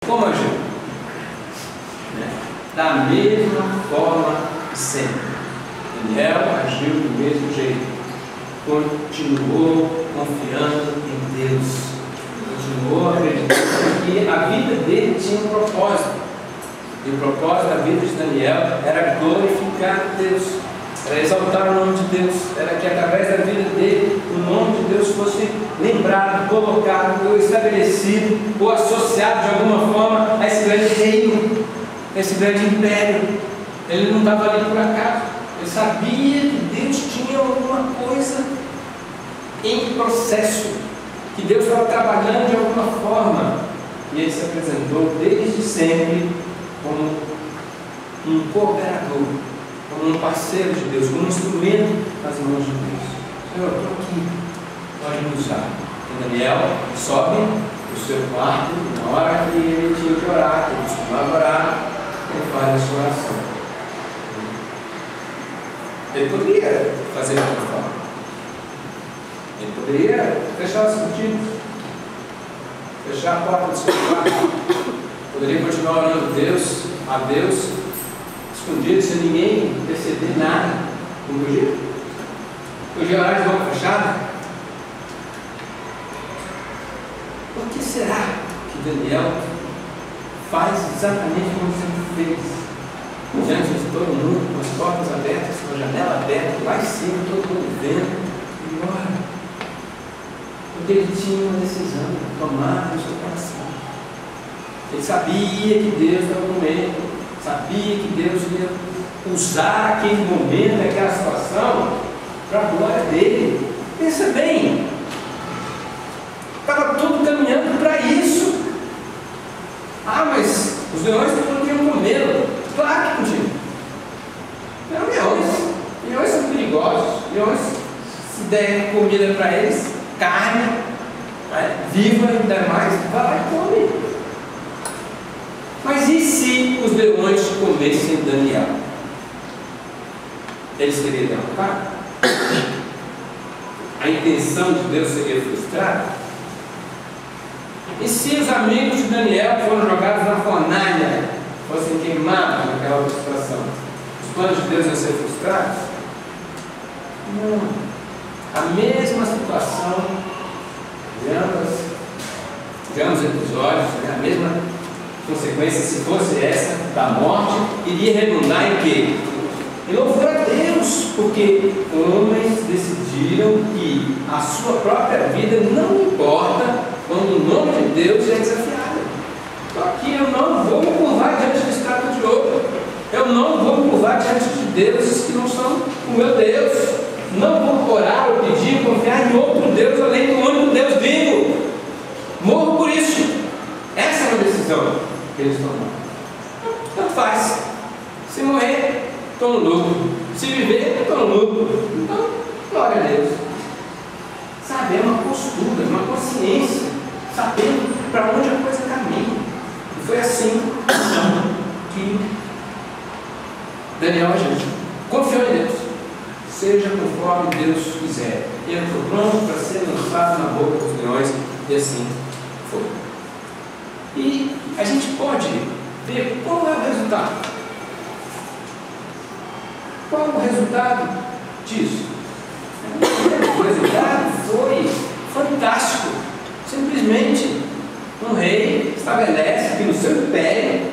Como agiu? Da mesma forma que sempre. Daniel agiu do mesmo jeito. Continuou confiando em Deus. Continuou acreditando que a vida dele tinha um propósito. E o propósito da vida de Daniel era glorificar Deus, era exaltar o nome de Deus, era que através da vida dele o nome de Deus fosse lembrado, colocado, ou estabelecido, ou associado de alguma forma a esse grande reino, a esse grande império. Ele não estava ali por acaso, ele sabia que Deus tinha alguma coisa em processo, que Deus estava trabalhando de alguma forma, e ele se apresentou desde sempre como um cooperador, como um parceiro de Deus, como um instrumento nas mãos de Deus. Senhor, eu estou aqui, pode me usar. E Daniel sobe do seu quarto, na hora que ele tinha que orar, que ele costumava orar, ele faz a sua oração. Ele poderia fazer de outra forma. Ele poderia fechar os cortinas, fechar a porta do seu quarto, poderia continuar orando a Deus, escondido, sem ninguém perceber nada. Não podia? Podia orar de boca fechada? Por que será que Daniel faz exatamente como sempre fez? Diante de todo mundo, com as portas abertas, com a janela aberta, lá em cima, todo mundo vendo, e ora. Porque ele tinha uma decisão tomada no seu coração. Ele sabia que Deus estava no meio, sabia que Deus ia usar aquele momento, aquela situação, para a glória dele. Pensa bem, estava tudo caminhando para isso. Mas os leões não podiam comer. Claro que podiam. Eram leões. Leões são perigosos. Leões, se der comida para eles, carne, viva ainda mais, vai lá e come. Mas e se os leões comessem Daniel? Ele seria derrotado? A intenção de Deus seria frustrada? E se os amigos de Daniel foram jogados na fornalha, fossem queimados naquela outra situação? Os planos de Deus iam ser frustrados? Não. A mesma situação de ambos episódios, a mesma consequência, se fosse essa, da morte, iria redundar em quê? Em louvor a Deus, porque homens decidiram que a sua própria vida não importa quando o nome de Deus é desafiado. Estou aqui, eu não vou me curvar diante de estátua de ouro, eu não vou me curvar diante de deuses que não são o meu Deus, não vou orar ou pedir, confiar em outro Deus além do único Deus vivo. Morro por isso. Essa é uma decisão que eles tomaram. Tanto faz. Se morrer, estou no lucro. Se viver, estou no lucro. Então, glória a Deus. Sabe, é uma postura, uma consciência, sabendo para onde a coisa caminha. E foi assim que Daniel agiu. Confiou em Deus. Seja conforme Deus quiser. Ele foi pronto para ser lançado na boca dos leões, e assim foi. E a gente pode ver qual é o resultado. Qual o resultado disso? O resultado foi fantástico. Simplesmente um rei estabelece que no seu império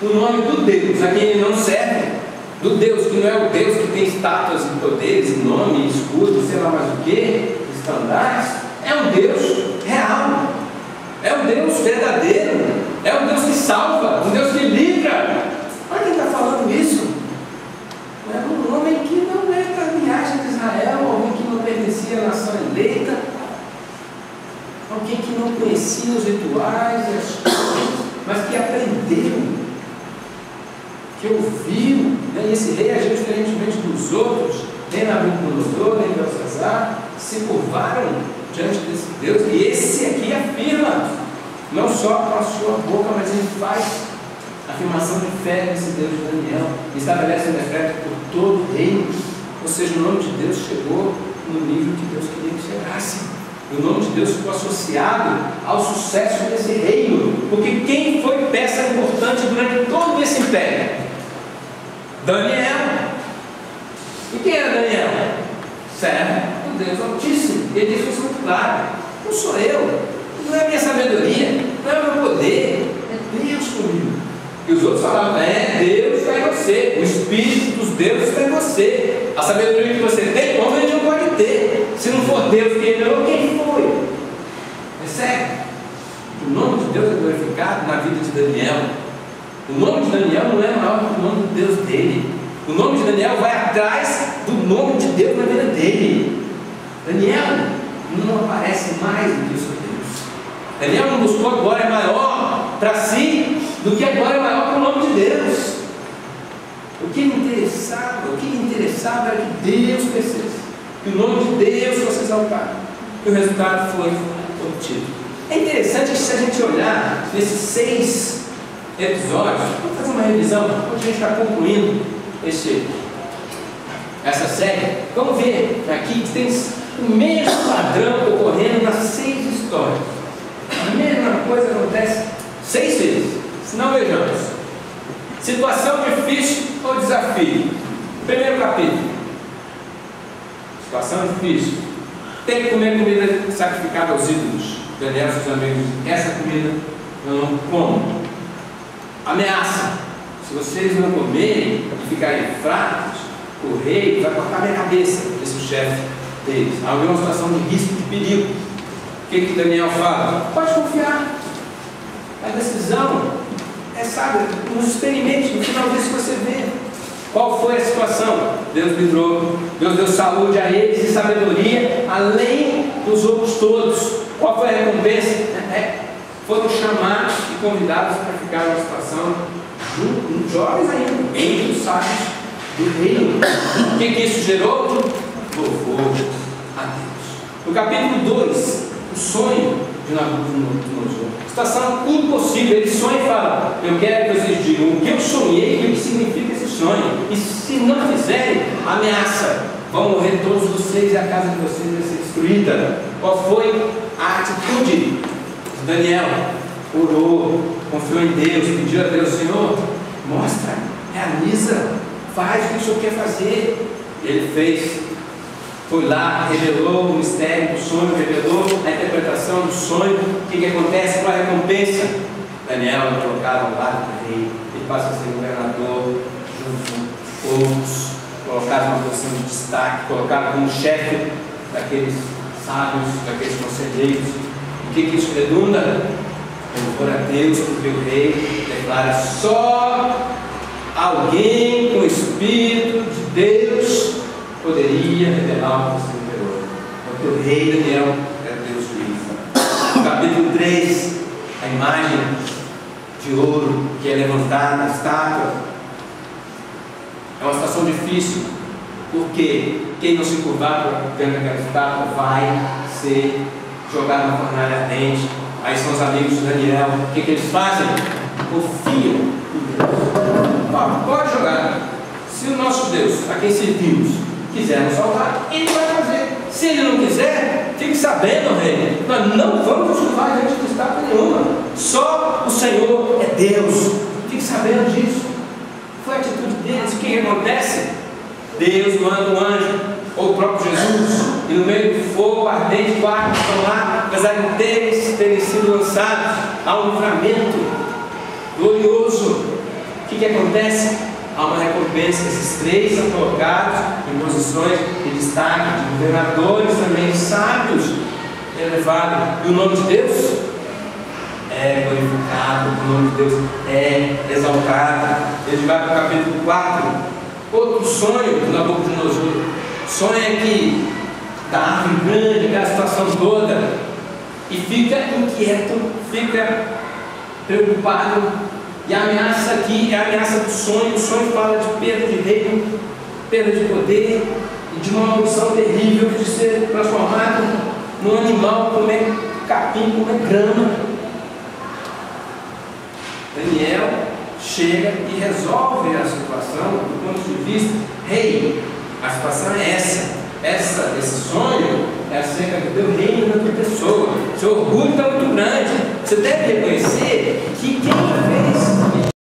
o nome do Deus a quem ele não serve, do Deus que não é o Deus que tem estátuas e poderes, nome, escudo, sei lá mais o que, estandartes, é um Deus real, é um Deus verdadeiro, é um Deus que salva, um Deus que livra. Olha quem está falando isso. É um homem que não é da linhagem de Israel, alguém que não pertencia à nação eleita, alguém que não conhecia os rituais e as coisas, mas que aprendeu, que ouviu, né? E esse rei agiu diferentemente dos outros, nem Nabucodonosor, nem Belsazar, se curvaram diante desse Deus, e esse aqui afirma, não só com a sua boca, mas ele faz afirmação de fé nesse Deus de Daniel, estabelece um decreto por todo o reino, ou seja, o nome de Deus chegou no nível que Deus queria que chegasse. O nome de Deus ficou associado ao sucesso desse reino, porque quem foi peça Daniel. E quem era Daniel? Servo do Deus Altíssimo. Ele disse isso muito claro: não sou eu, não é a minha sabedoria, não é o meu poder, é Deus comigo. E os outros falavam: Deus está em você, o Espírito dos deuses está em você. A sabedoria que você tem, como ele não pode ter. Se não for Deus que enviou, quem foi? Percebe? O nome de Deus é glorificado na vida de Daniel. O nome de Daniel não é maior que o nome de Deus dele. O nome de Daniel vai atrás do nome de Deus na vida dele. Daniel não aparece mais do que o seu Deus. Daniel não buscou a glória maior para si do que a glória maior para o nome de Deus. O que lhe interessava era que Deus crescesse, que o nome de Deus fosse exaltado. E o resultado foi obtido. É interessante que, se a gente olhar nesses 6 episódios, vamos fazer uma revisão, onde a gente está concluindo essa série. Vamos ver aqui que tem o mesmo padrão ocorrendo nas 6 histórias. A mesma coisa acontece 6 vezes. Se não, vejamos: situação difícil ou desafio? Primeiro capítulo: situação difícil, tem que comer comida sacrificada aos ídolos. Daniel e seus amigos: essa comida eu não como. Ameaça: se vocês não comerem e ficarem fracos, o rei vai cortar minha cabeça. Esse é o chefe deles. Há uma situação de risco, de perigo. O que Daniel fala? Pode confiar. A decisão é, sabe, nos experimentos. No final disso você vê qual foi a situação. Deus livrou, Deus deu saúde a eles e sabedoria, além dos outros todos. Qual foi a recompensa? Foram chamados e convidados para ficar numa situação jovens ainda, entre os sábios do reino. O que isso gerou? Louvor a Deus. No capítulo 2, o sonho de Nabucodonosor. Situação impossível. Ele sonha e fala: eu quero que vocês digam o que eu sonhei e o que significa esse sonho. E se não fizerem, ameaça: vão morrer todos vocês e a casa de vocês vai ser destruída. Qual foi a atitude de Daniel? Orou, confiou em Deus, pediu a Deus: Senhor, mostra, realiza, faz o que o Senhor quer fazer. Ele fez, foi lá, revelou o mistério do sonho, revelou a interpretação do sonho. O que acontece? Qual a recompensa? Daniel é colocado ao lado do rei, ele passa a ser governador junto com outros, colocado numa posição de destaque, colocado como chefe daqueles sábios, daqueles conselheiros. O que isso redunda? Louvor a Deus, porque o rei declara: só alguém com o Espírito de Deus poderia revelar o que se revelou. Porque o rei Daniel era Deus vivo. No capítulo 3, a imagem de ouro que é levantada na estátua é uma situação difícil, porque quem não se curvar diante daquela estátua vai ser jogado na fornalha ardente. Aí são os amigos de Daniel. O que eles fazem? Confiam em Deus. Pode jogar. Se o nosso Deus, a quem servimos, quiser nos salvar, Ele vai fazer. Se Ele não quiser, fique sabendo, rei, nós não vamos nos curvar diante de estátua nenhuma. Só o Senhor é Deus. Fique sabendo disso. Foi a atitude deles. O que acontece? Deus manda um anjo, ou o próprio Jesus, e no meio do fogo ardente do ar, estão lá, apesar de terem sido lançados, há um livramento glorioso. O que acontece? Há uma recompensa. Esses 3 são colocados em posições de destaque, de governadores também, de sábios, elevado. E o nome de Deus é glorificado, o nome de Deus é exaltado. Ele vai para o capítulo 4. Outro sonho do Nabucodonosor. Sonha que da árvore grande, aquela situação toda, e fica inquieto, fica preocupado. E a ameaça aqui é a ameaça do sonho. O sonho fala de perda de reino, perda de poder e de uma maldição terrível de ser transformado num animal, comer capim, comer grama. Daniel chega e resolve a situação do ponto de vista: rei, a situação é essa. Esse sonho é acerca do teu reino na tua pessoa. Seu orgulho está muito grande. Você deve reconhecer que quem fez